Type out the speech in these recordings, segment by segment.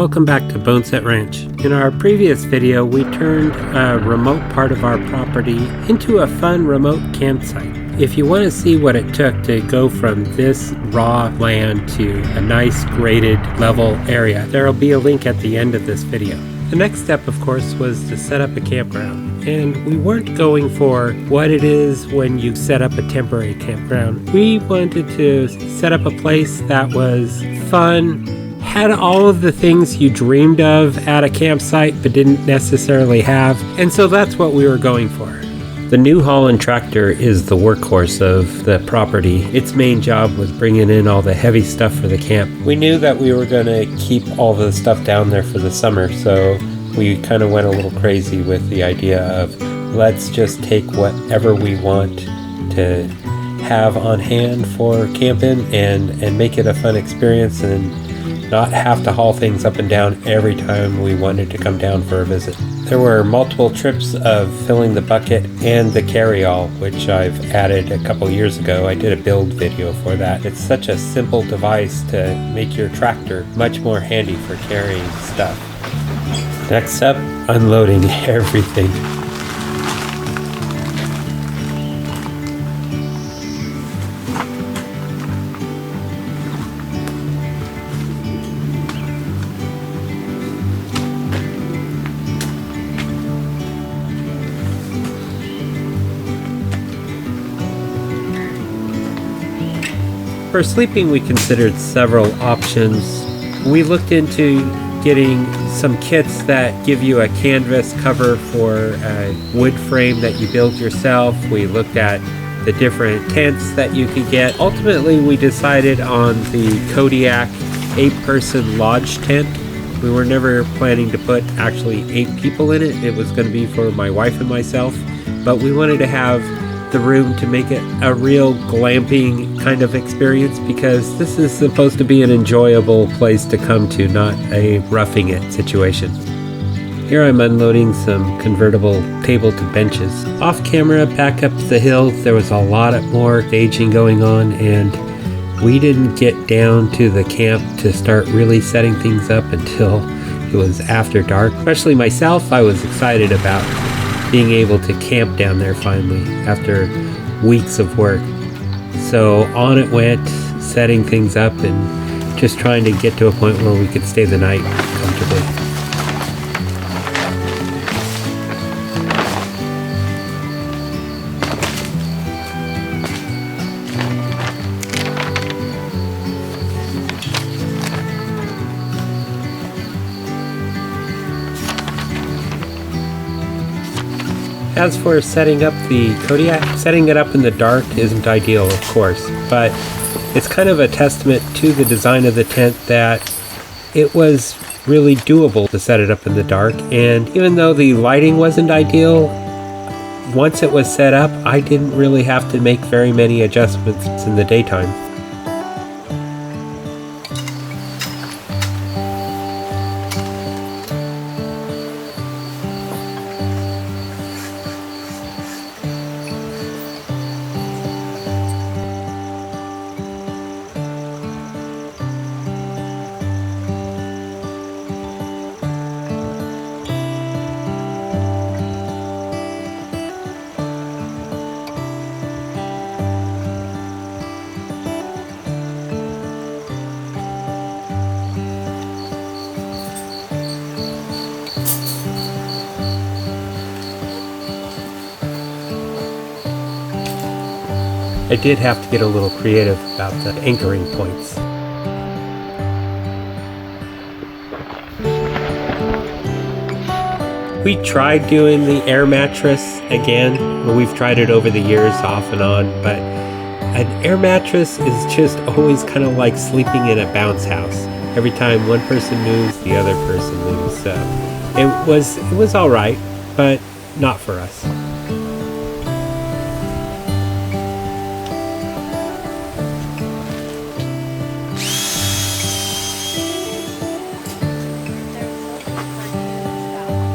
Welcome back to Boneset Ranch. In our previous video, we turned a remote part of our property into a fun remote campsite. If you want to see what it took to go from this raw land to a nice graded level area, there will be a link at the end of this video. The next step, of course, was to set up a campground. And we weren't going for what it is when you set up a temporary campground. We wanted to set up a place that was fun, had all of the things you dreamed of at a campsite but didn't necessarily have. And so that's what we were going for. The New Holland tractor is the workhorse of the property. Its main job was bringing in all the heavy stuff for the camp. We knew that we were going to keep all the stuff down there for the summer, so we kind of went a little crazy with the idea of let's just take whatever we want to have on hand for camping and make it a fun experience and not have to haul things up and down every time we wanted to come down for a visit. There were multiple trips of filling the bucket and the carry-all, which I've added a couple years ago. I did a build video for that. It's such a simple device to make your tractor much more handy for carrying stuff. Next up, unloading everything. For sleeping, we considered several options. We looked into getting some kits that give you a canvas cover for a wood frame that you build yourself. We looked at the different tents that you could get. Ultimately, we decided on the Kodiak 8-person lodge tent. We were never planning to put actually 8 people in it. It was going to be for my wife and myself, but we wanted to have the room to make it a real glamping kind of experience, because this is supposed to be an enjoyable place to come to, not a roughing it situation. Here I'm unloading some convertible table to benches. Off camera, back up the hill, there was a lot more staging going on, and we didn't get down to the camp to start really setting things up until it was after dark. Especially myself, I was excited about being able to camp down there finally after weeks of work. So on it went, setting things up and just trying to get to a point where we could stay the night comfortably. As for setting up the Kodiak, setting it up in the dark isn't ideal, of course, but it's kind of a testament to the design of the tent that it was really doable to set it up in the dark. And even though the lighting wasn't ideal, once it was set up, I didn't really have to make very many adjustments in the daytime. I did have to get a little creative about the anchoring points. We tried doing the air mattress again. We've tried it over the years off and on, but an air mattress is just always kind of like sleeping in a bounce house. Every time one person moves, the other person moves. So it was all right, but not for us.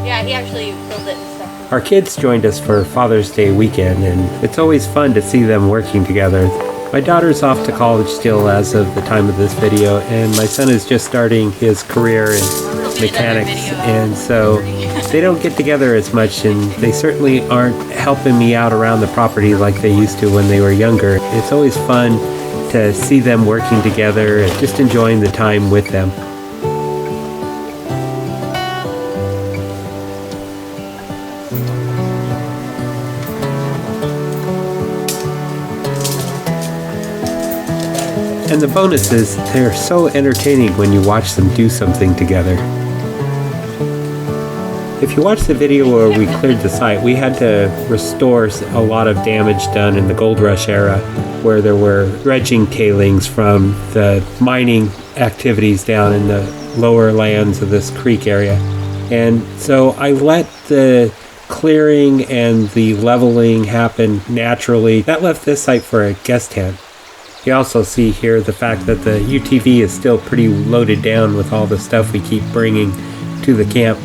Yeah, he actually built it and stuff. Our kids joined us for Father's Day weekend, and it's always fun to see them working together. My daughter's off to college still as of the time of this video, and my son is just starting his career in mechanics, and so they don't get together as much, and they certainly aren't helping me out around the property like they used to when they were younger. It's always fun to see them working together and just enjoying the time with them. And the bonus is, they're so entertaining when you watch them do something together. If you watch the video where we cleared the site, we had to restore a lot of damage done in the gold rush era, where there were dredging tailings from the mining activities down in the lower lands of this creek area. And so I let the clearing and the leveling happen naturally. That left this site for a guest tent. You also see here the fact that the UTV is still pretty loaded down with all the stuff we keep bringing to the camp.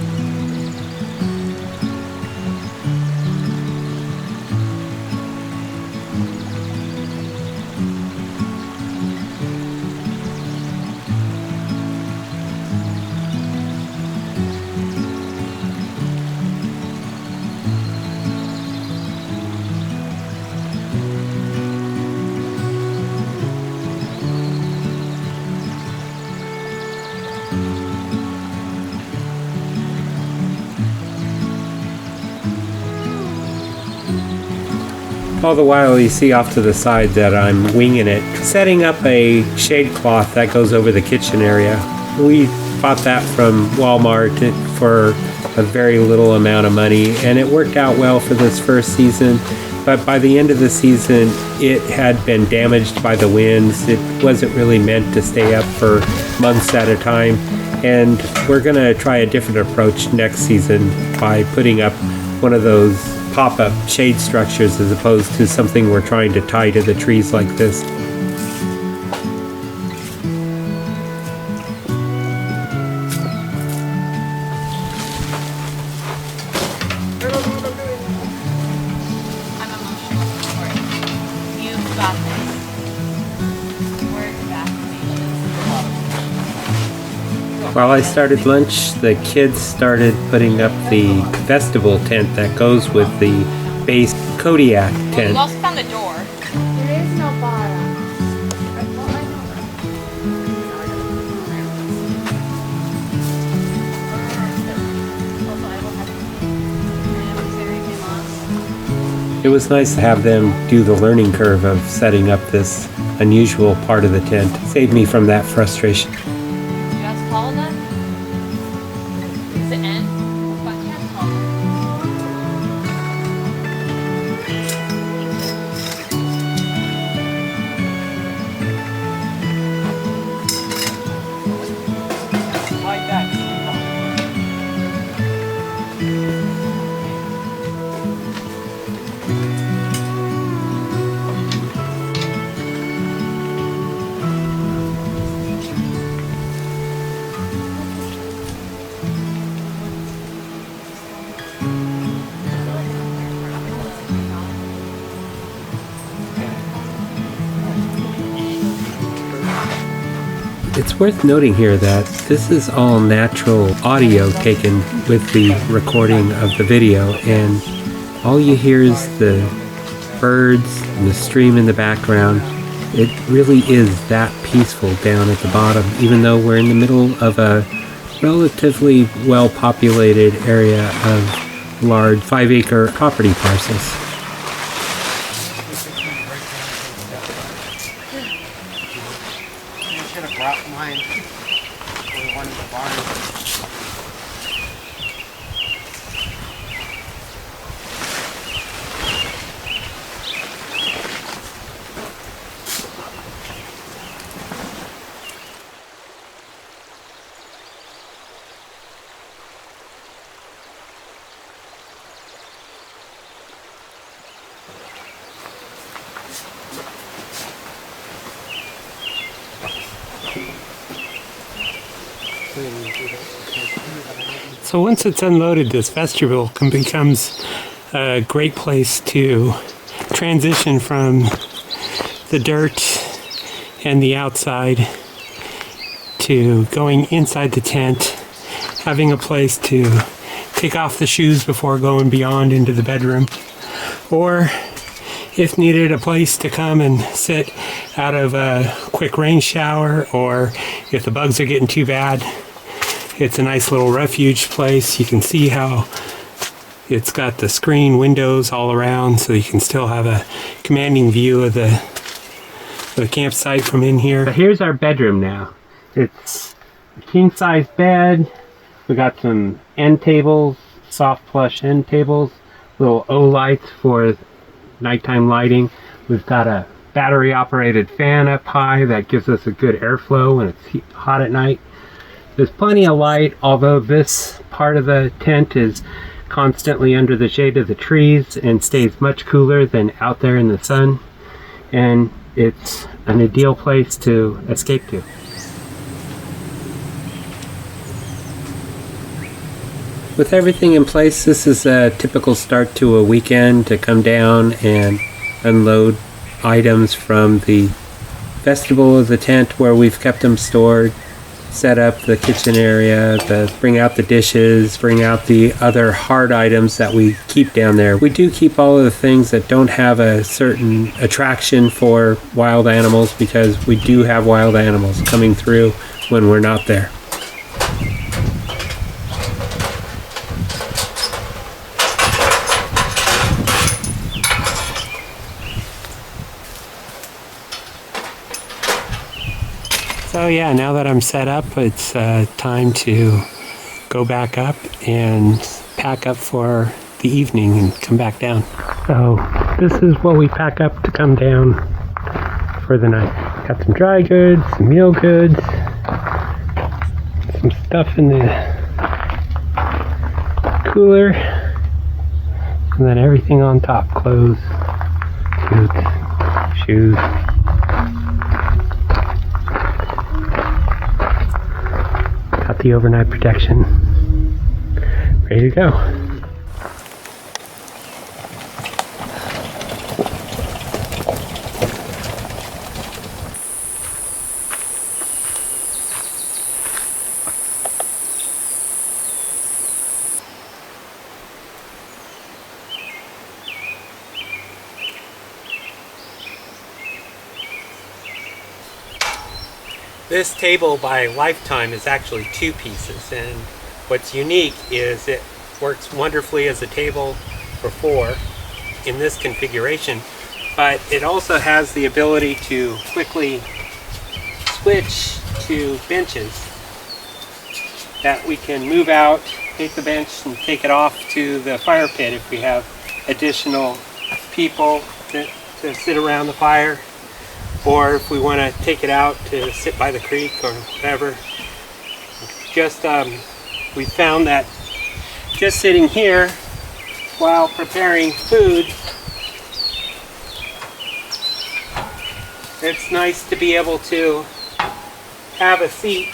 All the while you see off to the side that I'm winging it, setting up a shade cloth that goes over the kitchen area. We bought that from Walmart for a very little amount of money, and it worked out well for this first season. But by the end of the season, it had been damaged by the winds. It wasn't really meant to stay up for months at a time. And we're going to try a different approach next season by putting up one of those pop-up shade structures as opposed to something we're trying to tie to the trees like this. While I started lunch, the kids started putting up the vestibule tent that goes with the base Kodiak tent. We also found the door. There is no bottom. It was nice to have them do the learning curve of setting up this unusual part of the tent. It saved me from that frustration. Tall enough? Is the end? But can't tall. Like that. It's worth noting here that this is all natural audio taken with the recording of the video, and all you hear is the birds and the stream in the background. It really is that peaceful down at the bottom, even though we're in the middle of a relatively well-populated area of large 5-acre property parcels. Should have brought mine for one of the barns. So once it's unloaded, this vestibule becomes a great place to transition from the dirt and the outside to going inside the tent, having a place to take off the shoes before going beyond into the bedroom, or if needed, a place to come and sit out of a quick rain shower, or if the bugs are getting too bad, it's a nice little refuge place. You can see how it's got the screen windows all around, so you can still have a commanding view of the campsite from in here. But here's our bedroom now. It's a king-size bed. We got some end tables, soft plush end tables, little O lights for nighttime lighting. We've got a battery operated fan up high that gives us a good airflow when it's hot at night. There's plenty of light, although this part of the tent is constantly under the shade of the trees and stays much cooler than out there in the sun, and it's an ideal place to escape to. With everything in place, this is a typical start to a weekend, to come down and unload items from the vestibule of the tent where we've kept them stored, set up the kitchen area, bring out the dishes, bring out the other hard items that we keep down there. We do keep all of the things that don't have a certain attraction for wild animals, because we do have wild animals coming through when we're not there. So yeah, now that I'm set up, it's time to go back up and pack up for the evening and come back down. So this is what we pack up to come down for the night. Got some dry goods, some meal goods, some stuff in the cooler, and then everything on top: clothes, boots, shoes. Got the overnight protection. Ready to go. This table by Lifetime is actually 2 pieces, and what's unique is it works wonderfully as a table for 4 in this configuration, but it also has the ability to quickly switch to benches that we can move out, take the bench and take it off to the fire pit if we have additional people to sit around the fire, or if we want to take it out to sit by the creek or whatever. Just we found that just sitting here while preparing food, it's nice to be able to have a seat,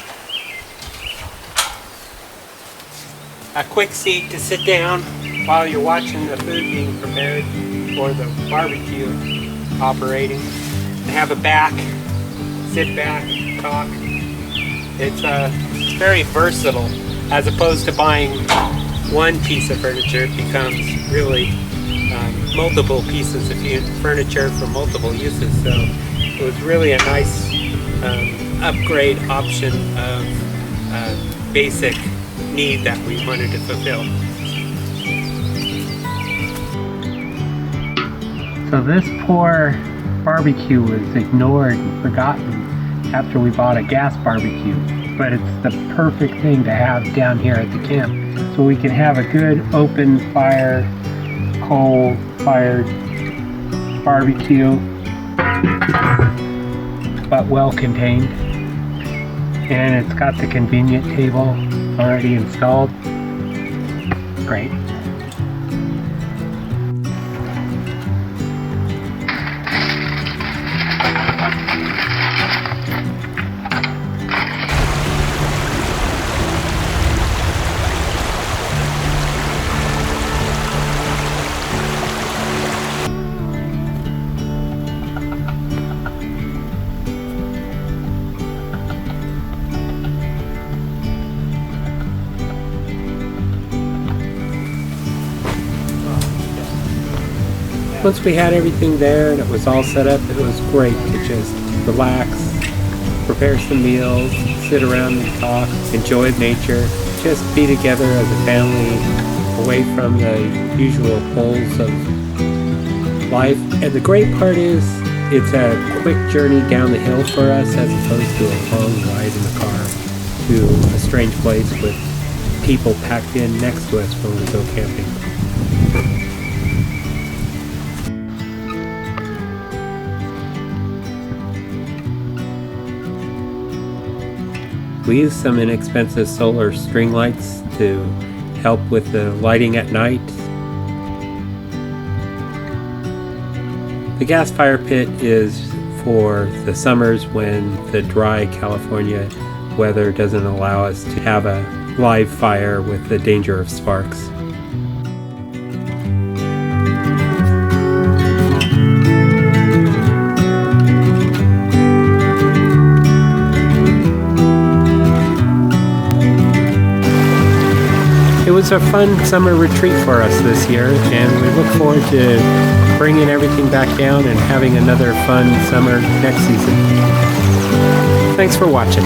a quick seat to sit down while you're watching the food being prepared or the barbecue operating, and have a back, sit back, talk. It's very versatile. As opposed to buying one piece of furniture, it becomes really multiple pieces of furniture for multiple uses. So it was really a nice upgrade option of basic need that we wanted to fulfill. So this poor barbecue was ignored and forgotten after we bought a gas barbecue, but it's the perfect thing to have down here at the camp, so we can have a good open fire, coal-fired barbecue, but well contained. And it's got the convenient table already installed. Great. Once we had everything there and it was all set up, it was great to just relax, prepare some meals, sit around and talk, enjoy nature, just be together as a family, away from the usual pulls of life. And the great part is, it's a quick journey down the hill for us as opposed to a long ride in the car to a strange place with people packed in next to us when we go camping. We use some inexpensive solar string lights to help with the lighting at night. The gas fire pit is for the summers when the dry California weather doesn't allow us to have a live fire with the danger of sparks. It was a fun summer retreat for us this year, and we look forward to bringing everything back down and having another fun summer next season. Thanks for watching.